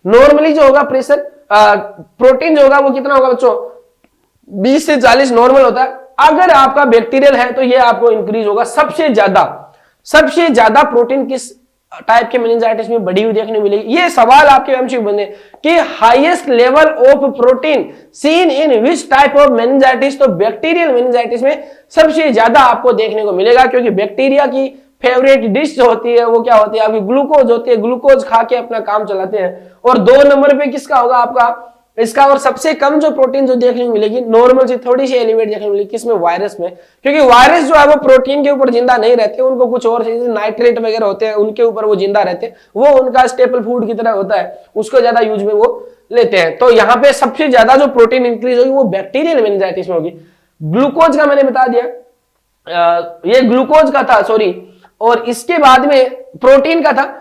नॉर्मली जो होगा प्रेशर प्रोटीन जो होगा वो कितना होगा बच्चों 20 से 40 नॉर्मल होता है। अगर आपका बैक्टीरियल है तो ये आपको इंक्रीज होगा। सबसे ज्यादा प्रोटीन किस टाइप के मेनिंजाइटिस में बढ़ी हुई देखने मिलेगी? ये सवाल आपके एमसीक्यू बने कि highest level of protein seen in which type of meningitis. तो बैक्टीरियल मेनिंजाइटिस में सबसे ज्यादा आपको देखने को मिलेगा, क्योंकि बैक्टीरिया की फेवरेट डिश जो होती है वो क्या होती है आपकी ग्लूकोज होती है। ग्लूकोज खा के अपना काम चलाते हैं। और 2 नंबर पे किसका होगा आपका इसका। और सबसे कम जो प्रोटीन जो देखने को मिलेगी नॉर्मल से थोड़ी सी एलिवेट देखने को मिलेगी किसमें वायरस में, क्योंकि वायरस जो है वो प्रोटीन के ऊपर जिंदा नहीं रहते, उनको कुछ और चीजें नाइट्रेट वगैरह होते हैं उनके ऊपर वो जिंदा रहते हैं, वो उनका स्टेपल फूड की तरह होता है, उसको ज्यादा यूज में वो लेते हैं। तो यहाँ पे सबसे ज्यादा जो प्रोटीन इंक्रीज होगी वो बैक्टीरियल मेनिंजाइटिस में होगी। ग्लूकोज का मैंने बता दिया, ये ग्लूकोज का था सॉरी, और इसके बाद में प्रोटीन का था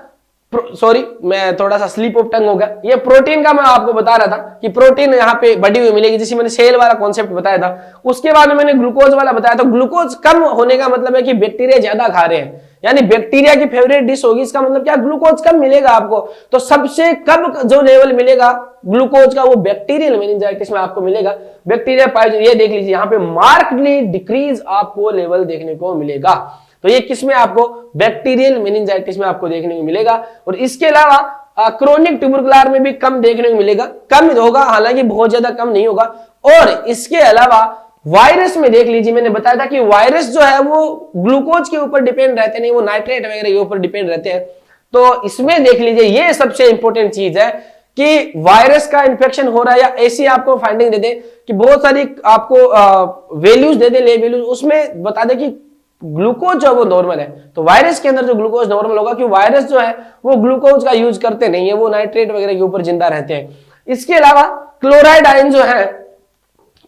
सॉरी मैं थोड़ा सा स्लिप ऑफ टंग हो गया। ये प्रोटीन का मैं आपको बता रहा था कि प्रोटीन यहाँ पे बढ़ी हुई मिलेगी, जिसे मैंने सेल वाला कॉन्सेप्ट बताया था। उसके बाद में मैंने ग्लूकोज वाला बताया। तो ग्लूकोज कम होने का मतलब है कि बैक्टीरिया ज्यादा खा रहे हैं, यानी बैक्टीरिया की फेवरेट डिश होगी। इसका मतलब क्या ग्लूकोज कम मिलेगा आपको। तो सबसे कम जो लेवल मिलेगा ग्लूकोज का वो बैक्टीरियल मेनिंजाइटिस में आपको मिलेगा। बैक्टीरिया पाए ये देख लीजिए यहाँ पे मार्कली डिक्रीज आपको लेवल देखने को मिलेगा। तो ये किसमें आपको बैक्टीरियल मेनिंजाइटिस में आपको देखने को मिलेगा। और इसके अलावा क्रोनिक ट्यूबरकुलर में भी कम देखने को मिलेगा, कम होगा हालांकि बहुत ज्यादा कम नहीं होगा। और इसके अलावा वायरस में देख लीजिए, मैंने बताया था कि वायरस जो है वो ग्लूकोज के ऊपर डिपेंड रहते नहीं, वो नाइट्रेट वगैरह के ऊपर डिपेंड रहते हैं। तो इसमें देख लीजिए ये सबसे इंपॉर्टेंट चीज है कि वायरस का इंफेक्शन हो रहा है, या ऐसी आपको फाइंडिंग दे दे कि बहुत सारी आपको वैल्यूज दे दे, ले वैल्यूज, उसमें बता दे कि ग्लूकोज जो वो नॉर्मल है। तो वायरस के अंदर जो ग्लूकोज नॉर्मल होगा, कि वायरस जो है वो ग्लूकोज का यूज करते नहीं है, वो नाइट्रेट वगैरह के ऊपर जिंदा रहते हैं। इसके अलावा क्लोराइड आयन जो है,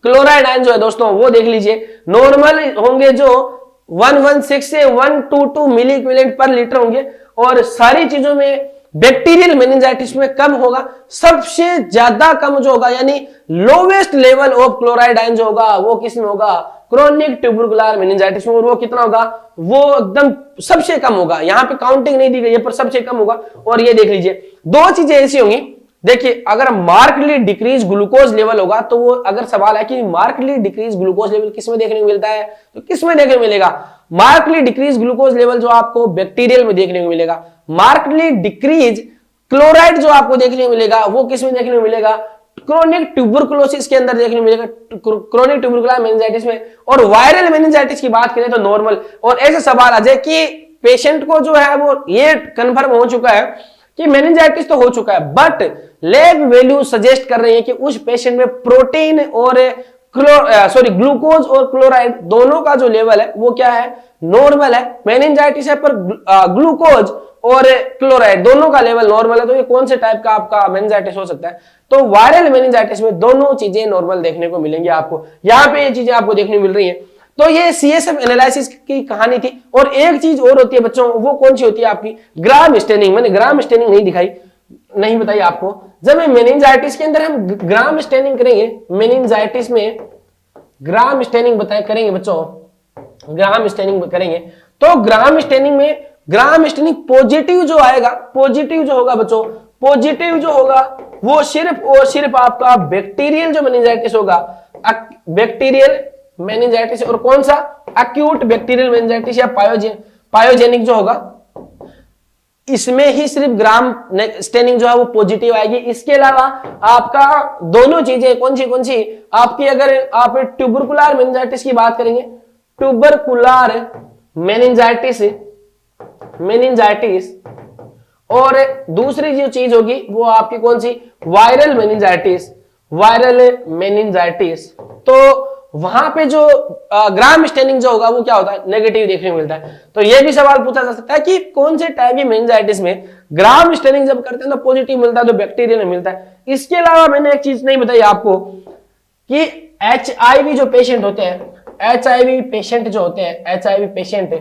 क्लोराइड आयन जो है दोस्तों वो देख लीजिए नॉर्मल होंगे जो 116 से 122 मिली इक्विवेलेंट पर लीटर होंगे। और सारी चीजों में बैक्टीरियल मेनिंजाइटिस में कम होगा। सबसे ज्यादा कम जो होगा यानी lowest level of chloride ion जो होगा वो किसमें होगा क्रोनिक ट्यूबरकुलर मेनिंजाइटिस में। और वो कितना होगा वो एकदम सबसे कम होगा। यहां पे काउंटिंग नहीं दी गई है पर सबसे कम होगा। और ये देख लीजिए 2 चीजें ऐसी होंगी, देखिए अगर मार्कली डिक्रीज ग्लूकोज लेवल होगा तो वो अगर सवाल है कि मार्कली डिक्रीज ग्लूकोज लेवल किसमें देखने को मिलता है, तो किसमें देखने को मिलेगा मार्कली डिक्रीज ग्लूकोज लेवल जो आपको बैक्टीरियल में देखने को मिलेगा। मार्कली डिक्रीज क्लोराइड जो आपको देखने को मिलेगा वो किसमें देखने को मिलेगा क्रोनिक ट्यूबरकुलोसिस के अंदर देखने को मिलेगा, क्रोनिक ट्यूबरकुलर मेनिंजाइटिस में। और वायरल मेनिंजाइटिस की बात करें तो नॉर्मल। और ऐसे सवाल आ जाए कि पेशेंट को जो है वो ये कंफर्म हो चुका है कि मेनिंजाइटिस तो हो चुका है, बट लैब वैल्यू सजेस्ट कर रही है कि उस पेशेंट में प्रोटीन और ग्लूकोज और क्लोराइड दोनों का जो लेवल है वो क्या है नॉर्मल है। मेनिंजाइटिस है पर ग्लूकोज और क्लोराइड दोनों का लेवल नॉर्मल है। तो ये कौन से टाइप का आपका मेनिंजाइटिस हो सकता है? तो वायरल मेनिंजाइटिस में दोनों चीजें नॉर्मल देखने को मिलेंगी आपको। यहां पे ये चीजें आपको देखने को मिल रही हैं। तो ये सीएसएफ एनालिसिस की कहानी थी। और एक चीज और होती है बच्चों, वो कौन सी होती है आपकी ग्राम स्टेनिंग। मैंने ग्राम स्टेनिंग नहीं दिखाई, नहीं बताई आपको। जब मेनिंजाइटिस के अंदर हम ग्राम स्टेनिंग करेंगे, मेनिंजाइटिस में ग्राम स्टेनिंग करेंगे बच्चों, ग्राम स्टेनिंग करेंगे तो ग्राम स्टेनिंग में ग्राम स्टेनिंग पॉजिटिव जो आएगा, पॉजिटिव जो होगा बच्चों, पॉजिटिव जो होगा वो सिर्फ और सिर्फ आपका बैक्टीरियल जो मेनिंजाइटिस होगा, बैक्टीरियल मेनिंजाइटिस। और कौन सा एक्यूट बैक्टीरियल मेनिंजाइटिस या पायोजेनिक जो होगा, इसमें ही सिर्फ ग्राम स्टेनिंग जो है वो पॉजिटिव आएगी। इसके अलावा आपका दोनों चीजें कौन सी आपकी, अगर आप ट्यूबरकुलर मेनिंजाइटिस की बात करेंगे, ट्यूबरकुलर मेनिंजाइटिस और दूसरी जो चीज होगी वो आपकी कौन सी वायरल मेनिंजाइटिस। तो वहां पे जो ग्राम स्टेनिंग जो होगा वो क्या होता है नेगेटिव देखने को मिलता है। तो ये भी सवाल पूछा जा सकता है कि कौन से टाइप की मेनिंजाइटिस में ग्राम स्टेनिंग जब करते हैं तो पॉजिटिव मिलता है, तो बैक्टीरियल में मिलता है। इसके अलावा मैंने एक चीज नहीं बताई आपको कि एचआईवी जो पेशेंट होते हैं, एचआईवी पेशेंट जो होते हैं, एचआईवी पेशेंट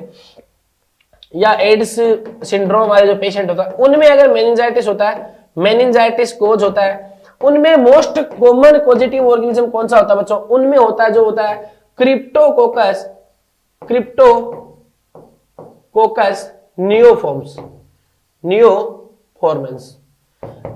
या एड्स सिंड्रोम वाले जो पेशेंट होता है, उनमें अगर मेनिंजाइटिस होता है मेनिंजाइटिस कोज होता है। उनमें मोस्ट कॉमन पॉजिटिव ऑर्गेनिज्म कौन सा होता है बच्चों? उनमें होता है जो होता है क्रिप्टोकोकस नियोफॉर्मेंस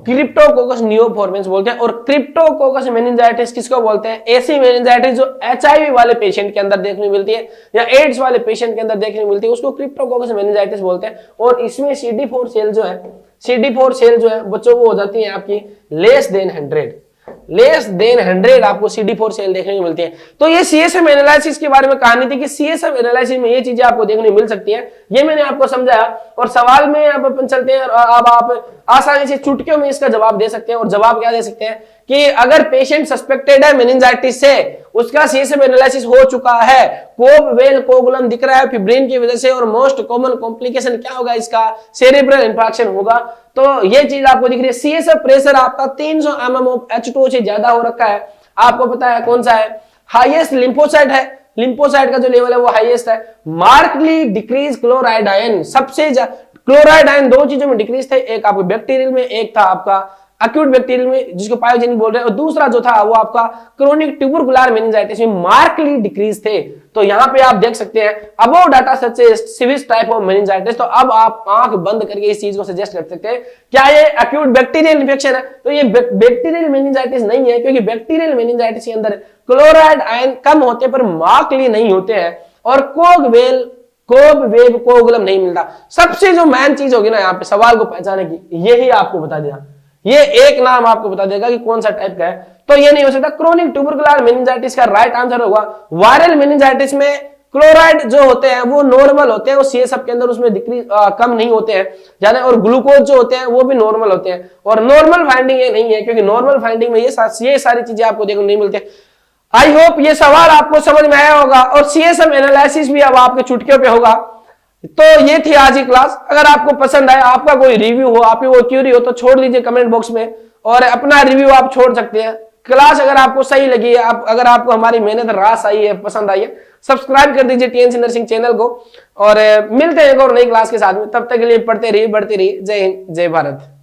क्रिप्टोकोकस नियोफॉर्मेंस बोलते हैं। और क्रिप्टोकोकस मेनिंजाइटिस किसको बोलते हैं? ऐसी मेनिंजाइटिस जो एचआईवी वाले पेशेंट के अंदर देखने को मिलती है या एड्स वाले पेशेंट के अंदर देखने को मिलती है, उसको क्रिप्टोकोकस मेनिंजाइटिस बोलते हैं। और इसमें CD4 सेल जो है बच्चों वो हो जाती है आपकी लेस देन 100 आपको CD4 सेल देखने को मिलती है। तो ये CSF एनालिसिस के बारे में कहानी थी कि CSF एनालिसिस में ये चीजें आपको देखने को मिल सकती है। ये मैंने आपको समझाया और सवाल में अब अपन चलते हैं। अब आप आसानी से चुटकियों में इसका जवाब दे सकते हैं। और जवाब क्या दे सकते हैं कि अगर पेशेंट सस्पेक्टेड है मेनिंजाइटिस से, उसका CSF एनालिसिस हो चुका है, कोब वेल कोगुलम दिख रहा है फिब्रिन की वजह से, और मोस्ट कॉमन कॉम्प्लिकेशन क्या होगा इसका? सेरेब्रल इंफार्क्शन होगा। तो ये चीज आपको दिख रही है। CSF प्रेशर आपका 300 mm ऑफ H2O से ज्यादा हो रखा है। आपको पता है कौन सा है? हाईएस्ट लिम्फोसाइट है। लिम्फोसाइट का जो लेवल है वो हाईएस्ट है। मार्कली डिक्रीज क्लोराइड आयन, सबसे क्लोराइड आयन दो चीजों में डिक्रीज थे, एक आपको बैक्टीरियल में, एक था आपका एक्यूट बैक्टीरियल में जिसको पायोजेनिक बोल रहे हैं, और दूसरा जो था वो आपका क्रोनिक ट्यूबरकुलर मेनिंजाइटिस में मार्कली डिक्रीज थे। तो यहाँ पे आप देख सकते हैं above data suggest severe type of meningitis. तो अब आप आंख बंद करके इस चीज को सजेस्ट कर सकते हैं, क्या ये एक्यूट बैक्टीरियल इन्फेक्शन है? तो ये बैक्टीरियल मेनिंजाइटिस नहीं है, क्योंकि बैक्टीरियल मेनिंजाइटिस के अंदर क्लोराइड आयन कम होते पर मार्कली नहीं होते हैं, और कोब वेब कोगुलम नहीं मिलता। सबसे जो मेन चीज होगी ना यहाँ पे सवाल को पहचाने की, यही आपको बता देना, ये एक नाम आपको बता देगा कि कौन सा टाइप का है। तो ये नहीं हो सकता। क्रोनिक ट्यूबरकुलर मेनिंजाइटिस का राइट आंसर होगा। वायरल मेनिंजाइटिस में क्लोराइड जो होते हैं वो नॉर्मल होते हैं, वो CSF के अंदर उसमें डिक्रीज कम नहीं होते हैं ज्यादा, और ग्लूकोज जो होते हैं वो भी नॉर्मल होते हैं। और नॉर्मल फाइंडिंग ये नहीं है, क्योंकि नॉर्मल फाइंडिंग में ये सारी चीजें आपको देखने नहीं मिलती। आई होप ये सवाल आपको समझ में आया होगा, और CSF एनालिसिस भी अब आपके चुटकियों पे होगा। तो ये थी आज की क्लास। अगर आपको पसंद आए, आपका कोई रिव्यू हो, आपकी कोई क्यूरी हो, तो छोड़ दीजिए कमेंट बॉक्स में, और अपना रिव्यू आप छोड़ सकते हैं। क्लास अगर आपको सही लगी है, अगर आपको हमारी मेहनत रास आई है, पसंद आई है, सब्सक्राइब कर दीजिए TNC नर्सिंग चैनल को। और मिलते हैं एक और नई क्लास के साथ में। तब तक के लिए पढ़ते रहिए, बढ़ते रहिए। जय हिंद, जय भारत।